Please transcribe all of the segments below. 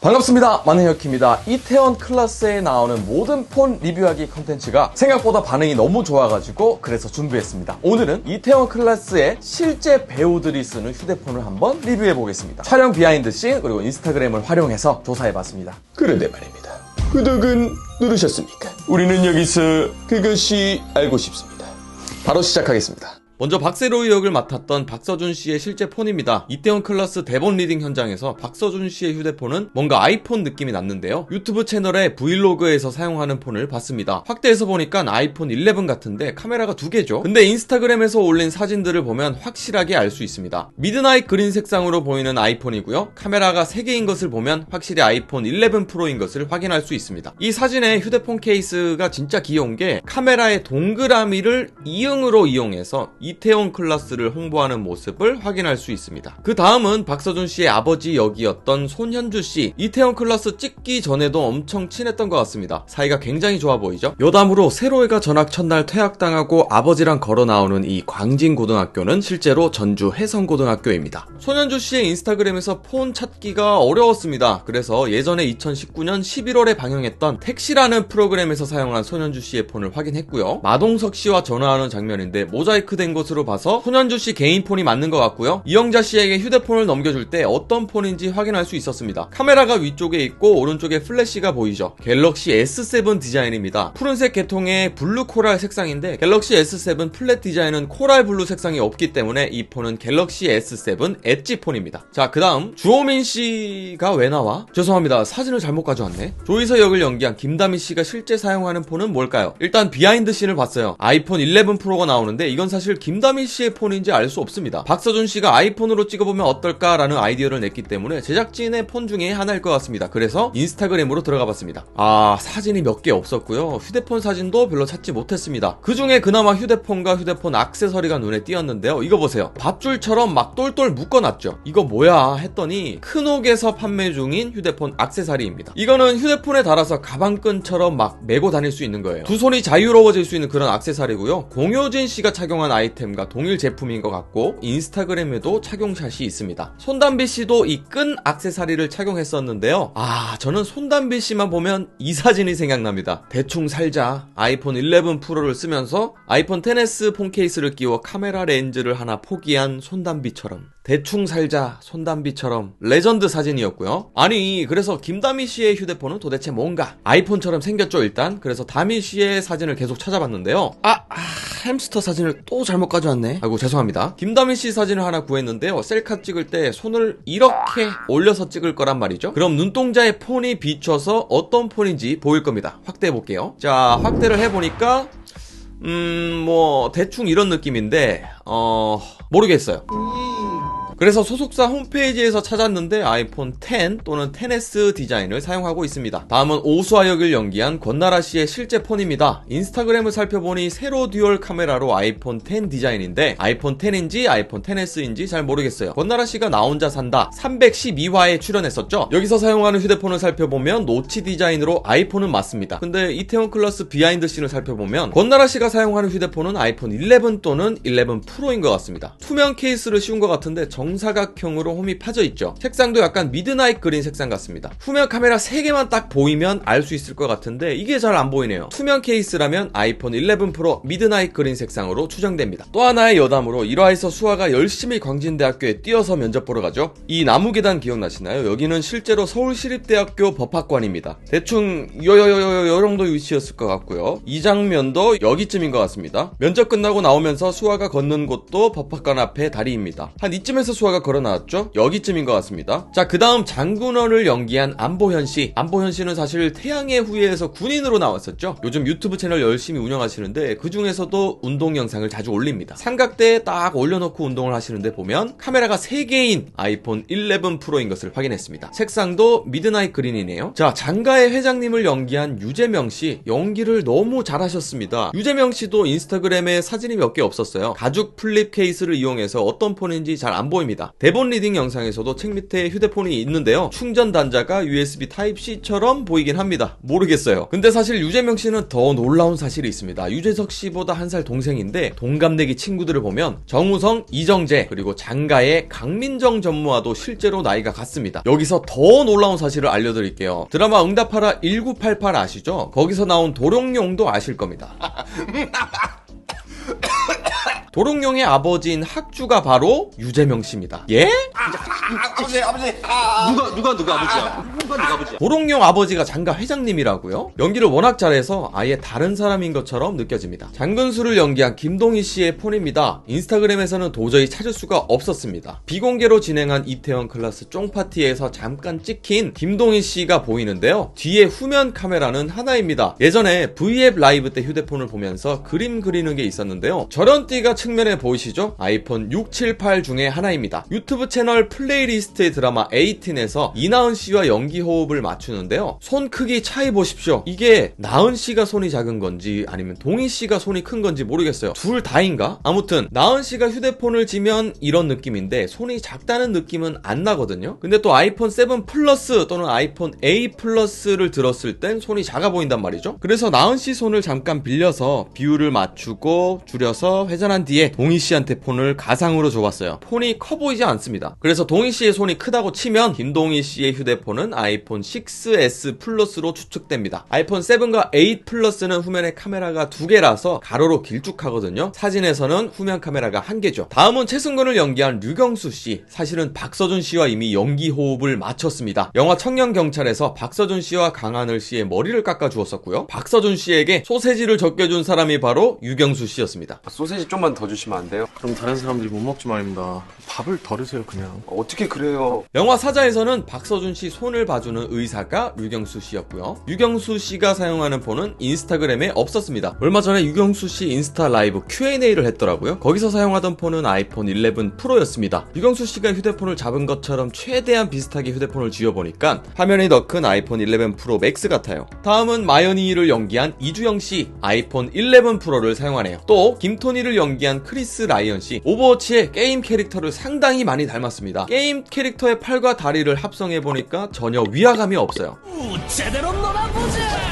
반갑습니다. 만해혁입니다. 이태원 클래스에 나오는 모든 폰 리뷰하기 컨텐츠가 생각보다 반응이 너무 좋아가지고 그래서 준비했습니다. 오늘은 이태원 클래스의 실제 배우들이 쓰는 휴대폰을 한번 리뷰해보겠습니다. 촬영 비하인드씬 그리고 인스타그램을 활용해서 조사해봤습니다. 그런데 말입니다. 구독은 누르셨습니까? 우리는 여기서 그것이 알고 싶습니다. 바로 시작하겠습니다. 먼저 박세로이 역을 맡았던 박서준 씨의 실제 폰입니다. 이태원 클래스 대본 리딩 현장에서 박서준 씨의 휴대폰은 뭔가 아이폰 느낌이 났는데요. 유튜브 채널에 브이로그에서 사용하는 폰을 봤습니다. 확대해서 보니까 아이폰 11 같은데 카메라가 2개죠. 근데 인스타그램에서 올린 사진들을 보면 확실하게 알 수 있습니다. 미드나잇 그린 색상으로 보이는 아이폰이고요. 카메라가 3개인 것을 보면 확실히 아이폰 11 프로인 것을 확인할 수 있습니다. 이 사진의 휴대폰 케이스가 진짜 귀여운 게 카메라의 동그라미를 이응으로 이용해서 이태원 클래스를 홍보하는 모습을 확인할 수 있습니다. 그 다음은 박서준 씨의 아버지 역이었던 손현주 씨. 이태원 클래스 찍기 전에도 엄청 친했던 것 같습니다. 사이가 굉장히 좋아 보이죠? 여담으로 세로이가 전학 첫날 퇴학당하고 아버지랑 걸어 나오는 이 광진고등학교는 실제로 전주 해성고등학교입니다. 손현주 씨의 인스타그램에서 폰 찾기가 어려웠습니다. 그래서 예전에 2019년 11월에 방영했던 택시라는 프로그램에서 사용한 손현주 씨의 폰을 확인했고요. 마동석 씨와 전화하는 장면인데 모자이크 된 것으로 봐서 손현주 씨 개인 폰이 맞는 것 같고요. 이영자 씨에게 휴대폰을 넘겨줄 때 어떤 폰인지 확인할 수 있었습니다. 카메라가 위쪽에 있고 오른쪽에 플래시가 보이죠. 갤럭시 S7 디자인입니다. 푸른색 계통의 블루 코랄 색상인데 갤럭시 S7 플랫 디자인은 코랄 블루 색상이 없기 때문에 이 폰은 갤럭시 S7 엣지 폰입니다. 자, 그 다음 주호민 씨가 왜 나와? 죄송합니다. 사진을 잘못 가져왔네. 조이서 역을 연기한 김다미 씨가 실제 사용하는 폰은 뭘까요? 일단 비하인드 씬을 봤어요. 아이폰 11 프로가 나오는데 이건 사실 김다미 씨의 폰인지 알 수 없습니다. 박서준 씨가 아이폰으로 찍어보면 어떨까라는 아이디어를 냈기 때문에 제작진의 폰 중에 하나일 것 같습니다. 그래서 인스타그램으로 들어가 봤습니다. 사진이 몇 개 없었고요. 휴대폰 사진도 별로 찾지 못했습니다. 그 중에 그나마 휴대폰과 휴대폰 액세서리가 눈에 띄었는데요. 이거 보세요. 밧줄처럼 막 똘똘 묶어놨죠. 이거 뭐야 했더니 큰옥에서 판매 중인 휴대폰 액세서리입니다. 이거는 휴대폰에 달아서 가방끈처럼 막 메고 다닐 수 있는 거예요. 두 손이 자유로워질 수 있는 그런 액세서리고요. 공효진 씨가 착용한 아이템과 동일 제품인 것 같고 인스타그램에도 착용샷이 있습니다. 손담비 씨도 이 끈 액세서리를 착용했었는데요. 저는 손담비 씨만 보면 이 사진이 생각납니다. 대충 살자. 아이폰 11 프로를 쓰면서 아이폰 XS 폰 케이스를 끼워 카메라 렌즈를 하나 포기한 손담비처럼. 대충 살자 손담비처럼 레전드 사진이었고요. 그래서 김다미 씨의 휴대폰은 도대체 뭔가? 아이폰처럼 생겼죠 일단. 그래서 다미 씨의 사진을 계속 찾아봤는데요. 햄스터 사진을 또 잘못 가져왔네. 아이고 죄송합니다. 김다미 씨 사진을 하나 구했는데요. 셀카 찍을 때 손을 이렇게 올려서 찍을 거란 말이죠. 그럼 눈동자에 폰이 비춰서 어떤 폰인지 보일 겁니다. 확대해 볼게요. 자, 확대를 해보니까 대충 이런 느낌인데 모르겠어요. 그래서 소속사 홈페이지에서 찾았는데 아이폰 X 또는 XS 디자인을 사용하고 있습니다. 다음은 오수아 역을 연기한 권나라 씨의 실제 폰입니다. 인스타그램을 살펴보니 세로 듀얼 카메라로 아이폰 X 디자인인데 아이폰 X인지 아이폰 XS인지 잘 모르겠어요. 권나라 씨가 나 혼자 산다 312화에 출연했었죠. 여기서 사용하는 휴대폰을 살펴보면 노치 디자인으로 아이폰은 맞습니다. 근데 이태원 클래스 비하인드 씬을 살펴보면 권나라 씨가 사용하는 휴대폰은 아이폰 11 또는 11 프로인 것 같습니다. 투명 케이스를 씌운 것 같은데 정사각형으로 홈이 파져 있죠. 색상도 약간 미드나잇 그린 색상 같습니다. 후면 카메라 3개만 딱 보이면 알 수 있을 것 같은데 이게 잘 안 보이네요. 투명 케이스라면 아이폰 11 프로 미드나잇 그린 색상으로 추정됩니다. 또 하나의 여담으로 1화에서 수아가 열심히 광진대학교에 뛰어서 면접 보러 가죠. 이 나무 계단 기억나시나요? 여기는 실제로 서울시립대학교 법학관입니다. 대충 요 정도 위치였을 것 같고요. 이 장면도 여기쯤인 것 같습니다. 면접 끝나고 나오면서 수아가 걷는 곳도 법학관 앞에 다리입니다. 한 이쯤에서 수아가 걸어 나왔죠? 여기쯤인 것 같습니다. 자, 그 다음 장군원을 연기한 안보현 씨. 안보현 씨는 사실 태양의 후예에서 군인으로 나왔었죠? 요즘 유튜브 채널 열심히 운영하시는데 그 중에서도 운동 영상을 자주 올립니다. 삼각대에 딱 올려놓고 운동을 하시는데 보면 카메라가 3개인 아이폰 11 프로인 것을 확인했습니다. 색상도 미드나잇 그린이네요. 자, 장가의 회장님을 연기한 유재명 씨. 연기를 너무 잘하셨습니다. 유재명 씨도 인스타그램에 사진이 몇 개 없었어요. 가죽 플립 케이스를 이용해서 어떤 폰인지 잘 안 보입니다. 프로입니다. 대본 리딩 영상에서도 책 밑에 휴대폰이 있는데요. 충전 단자가 USB Type-C처럼 보이긴 합니다. 모르겠어요. 근데 사실 유재명 씨는 더 놀라운 사실이 있습니다. 유재석 씨보다 한 살 동생인데 동갑내기 친구들을 보면 정우성, 이정재, 그리고 장가의 강민정 전무와도 실제로 나이가 같습니다. 여기서 더 놀라운 사실을 알려드릴게요. 드라마 응답하라 1988 아시죠? 거기서 나온 도룡뇽도 아실 겁니다. 도룡뇽의 아버지인 학주가 바로 유재명 씨입니다. 예? 아버지. 누가 아버지야? 누가 아버지야? 도룡뇽 아버지가 장가 회장님이라고요? 연기를 워낙 잘해서 아예 다른 사람인 것처럼 느껴집니다. 장근수를 연기한 김동희 씨의 폰입니다. 인스타그램에서는 도저히 찾을 수가 없었습니다. 비공개로 진행한 이태원 클라스 쫑파티에서 잠깐 찍힌 김동희 씨가 보이는데요. 뒤에 후면 카메라는 하나입니다. 예전에 V앱 라이브 때 휴대폰을 보면서 그림 그리는 게 있었는데요. 저런 띠가 측면에 보이시죠? 아이폰 6, 7, 8 중에 하나입니다. 유튜브 채널 플레이리스트의 드라마 18에서 이나은 씨와 연기 호흡을 맞추는데요. 손 크기 차이 보십시오. 이게 나은 씨가 손이 작은 건지 아니면 동희 씨가 손이 큰 건지 모르겠어요. 둘 다인가? 아무튼 나은 씨가 휴대폰을 쥐면 이런 느낌인데 손이 작다는 느낌은 안 나거든요. 근데 또 아이폰 7 플러스 또는 아이폰 8 플러스를 들었을 땐 손이 작아 보인단 말이죠. 그래서 나은 씨 손을 잠깐 빌려서 비율을 맞추고 줄여서 회전한 뒤에 동희 씨한테 폰을 가상으로 줘봤어요. 폰이 커 보이지 않습니다. 그래서 동희 씨의 손이 크다고 치면 김동희 씨의 휴대폰은 아이폰 6S 플러스로 추측됩니다. 아이폰 7과 8 플러스는 후면에 카메라가 2개라서 가로로 길쭉하거든요. 사진에서는 후면 카메라가 1개죠. 다음은 최승근을 연기한 류경수 씨. 사실은 박서준 씨와 이미 연기 호흡을 마쳤습니다. 영화 청년경찰에서 박서준 씨와 강하늘 씨의 머리를 깎아주었었고요. 박서준 씨에게 소세지를 적게준 사람이 바로 유경수 씨였습니다. 소세지 좀만 더 주시면 안 돼요? 그럼 다른 사람들이 못 먹지 말입니다. 밥을 덜으세요 그냥. 어떻게 그래요? 영화 사자에서는 박서준 씨 손을 봐주는 의사가 류경수 씨였고요. 유경수 씨가 사용하는 폰은 인스타그램에 없었습니다. 얼마 전에 유경수 씨 인스타 라이브 Q&A를 했더라고요. 거기서 사용하던 폰은 아이폰 11 프로였습니다. 유경수 씨가 휴대폰을 잡은 것처럼 최대한 비슷하게 휴대폰을 쥐어보니까 화면이 더 큰 아이폰 11 프로 맥스 같아요. 다음은 마연이를 연기한 이주영 씨, 아이폰 11 프로를 사용하네요. 또 김토니를 연기한 크리스 라이언 씨, 오버워치의 게임 캐릭터를 상당히 많이 닮았습니다. 게임 캐릭터의 팔과 다리를 합성해보니까 전혀 위화감이 없어요. 제대로 놀아보자!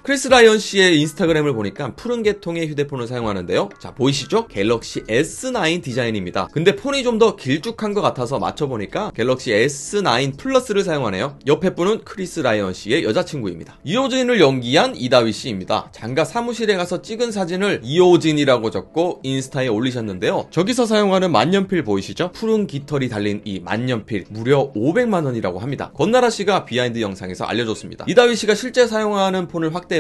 크리스 라이언 씨의 인스타그램을 보니까 푸른 계통의 휴대폰을 사용하는데요. 자, 보이시죠? 갤럭시 S9 디자인입니다. 근데 폰이 좀 더 길쭉한 것 같아서 맞춰보니까 갤럭시 S9 플러스를 사용하네요. 옆에 분은 크리스 라이언 씨의 여자친구입니다. 이호진을 연기한 이다위 씨입니다. 장가 사무실에 가서 찍은 사진을 이호진이라고 적고 인스타에 올리셨는데요. 저기서 사용하는 만년필 보이시죠? 푸른 깃털이 달린 이 만년필 무려 500만 원이라고 합니다. 권나라 씨가 비하인드 영상에서 알려줬습니다. 이다위 씨가 실제 사용하는 폰을 확대해보니까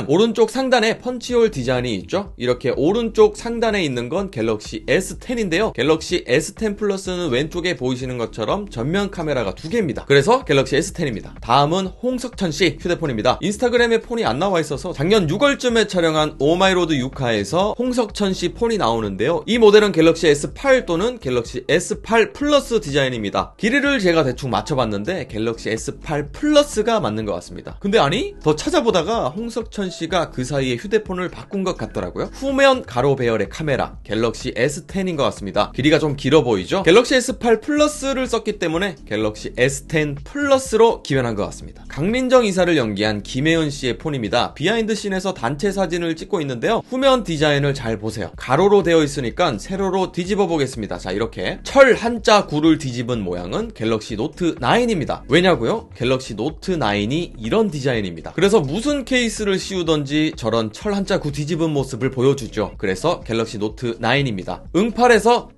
오른쪽 상단에 펀치홀 디자인이 있죠? 이렇게 오른쪽 상단에 있는 건 갤럭시 S10인데요. 갤럭시 S10 플러스는 왼쪽에 보이시는 것처럼 전면 카메라가 2개입니다. 그래서 갤럭시 S10입니다. 다음은 홍석천 씨 휴대폰입니다. 인스타그램에 폰이 안 나와 있어서 작년 6월쯤에 촬영한 오마이로드 6화에서 홍석천 씨 폰이 나오는데요. 이 모델은 갤럭시 S8 또는 갤럭시 S8 플러스 디자인입니다. 길이를 제가 대충 맞춰봤는데 갤럭시 S8 플러스가 맞는 것 같습니다. 근데 아니? 더 찾아보다가 홍석천 씨가 그 사이에 휴대폰을 바꾼 것 같더라고요. 후면 가로 배열의 카메라 갤럭시 S10인 것 같습니다. 길이가 좀 길어 보이죠? 갤럭시 S8 플러스를 썼기 때문에 갤럭시 S10 플러스로 기변한 것 같습니다. 강민정 이사를 연기한 김혜은 씨의 폰입니다. 비하인드 씬에서 단체 사진을 찍고 있는데요. 후면 디자인을 잘 보세요. 가로로 되어 있으니까 세로로 뒤집어 보겠습니다. 자, 이렇게 철 한자 구를 뒤집은 모양은 갤럭시 노트 9입니다. 왜냐고요? 갤럭시 노트 9이 이런 디자인입니다. 그래서 무슨 케이스를 씌우던지 저런 철 한자 구 뒤집은 모습을 보여주죠. 그래서 갤럭시 노트 9입니다. 응팔에서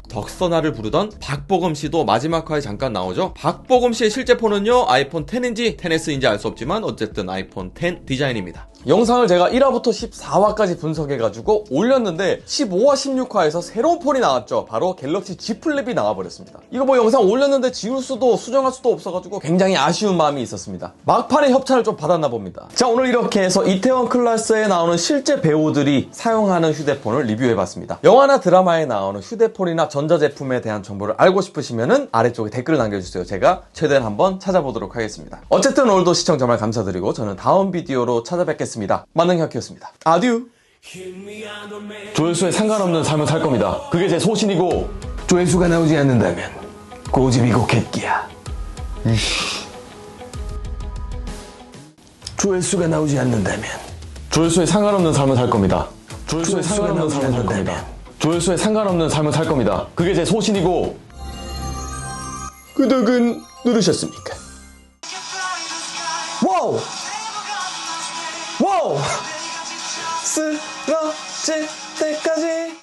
덕선아를 부르던 박보검 씨도 마지막 화에 잠깐 나오죠. 박보검 씨의 실제 폰은요, 아이폰 10인지 10S인지 알 수 없지만 어쨌든 아이폰 10 디자인입니다. 영상을 제가 1화부터 14화까지 분석해가지고 올렸는데 15화, 16화에서 새로운 폰이 나왔죠. 바로 갤럭시 Z 플립이 나와버렸습니다. 이거 뭐 영상 올렸는데 지울 수도 수정할 수도 없어가지고 굉장히 아쉬운 마음이 있었습니다. 막판에 협찬을 좀 받았나 봅니다. 자, 오늘 이렇게 해서 이태원 클라스에 나오는 실제 배우들이 사용하는 휴대폰을 리뷰해봤습니다. 영화나 드라마에 나오는 휴대폰이나 전자제품에 대한 정보를 알고 싶으시면은 아래쪽에 댓글을 남겨주세요. 제가 최대한 한번 찾아보도록 하겠습니다. 어쨌든 오늘도 시청 정말 감사드리고 저는 다음 비디오로 찾아뵙겠습니다. 만능혁이었습니다. 아듀. 조회수에 상관없는 삶을 살 겁니다. 그게 제 소신이고 조회수가 나오지 않는다면 고집이고 객기야. 조회수가 나오지 않는다면 조회수에 상관없는 삶을 살 겁니다. 조회수에 상관없는 삶을 살 겁니다. 조회수에 상관없는 삶을 살 겁니다. 그게 제 소신이고. 구독은 누르셨습니까? 와우! 와우! 쓰러질 때까지